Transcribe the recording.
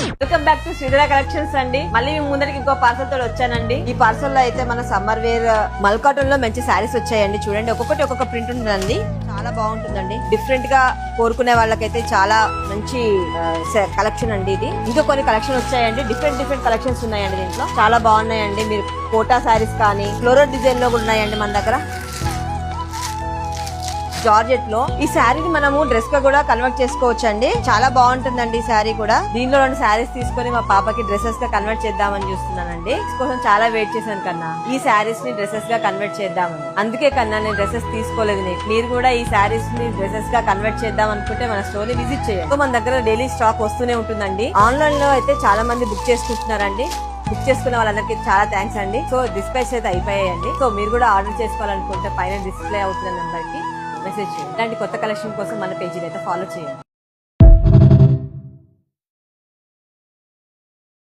Welcome back to Sridhara collections అండి. మళ్ళీ మీ ముందరికి ఇంకో పార్సల్ తో వచ్చానండి. ఈ పార్సల్ లో అయితే మన సమ్మర్ వేర్ మల్కాటన్ లో మంచి శారీస్ వచ్చాయండి. చూడండి, ఒక్కొక్కటి ఒక్కొక్క ప్రింట్ ఉంటుందండి. చాలా బాగుంటుందండి. డిఫరెంట్ గా కోరుకునే వాళ్ళకైతే చాలా మంచి కలెక్షన్ అండి ఇది. ఇంకా కొన్ని కలెక్షన్ వచ్చాయండి. డిఫరెంట్ కలెక్షన్స్ ఉన్నాయండి దీంట్లో. చాలా బాగున్నాయండి. మీరు కోటా శారీస్ కానీ ఫ్లోరల్ డిజైన్ లో కూడా ఉన్నాయండి మన దగ్గర. జార్జెట్ లో ఈ శారీని మనము డ్రెస్ గా కూడా కన్వర్ట్ చేసుకోవచ్చు అండి. చాలా బాగుంటుందండి ఈ శారీ కూడా. దీనిలో 2 శారీస్ తీసుకొని మా పాపకి డ్రెస్సెస్ గా కన్వర్ట్ చేద్దామని చూస్తున్నానండి. కోసం చాలా వెయిట్ చేశాను కన్నా, ఈ శారీస్ ని డ్రెస్సెస్ గా కన్వర్ట్ చేద్దామని. అందుకే కన్నా నేను డ్రెస్సెస్ తీసుకోలేదు. మీరు కూడా ఈ శారీస్ ని డ్రెస్సెస్ గా కన్వర్ట్ చేద్దాం అనుకుంటే మన స్టోర్ ని విజిట్ చేయండి. మన దగ్గర డైలీ స్టాక్ వస్తూనే ఉంటుందండి. ఆన్లైన్ లో అయితే చాలా మంది బుక్ చేసుకుంటున్నారండి. బుక్ చేసుకున్న వాళ్ళందరికీ చాలా థ్యాంక్స్ అండి. సో డిస్పాచ్ అయితే అయిపోయాయండి. సో మీరు కూడా ఆర్డర్ చేసుకోవాలనుకుంటే పైన డిస్ప్లే అవుతున్న నెంబర్ కి మెసేజ్ చేయండి. ఇలాంటి కొత్త కలెక్షన్ కోసం మన పేజీని అయితే ఫాలో చేయండి.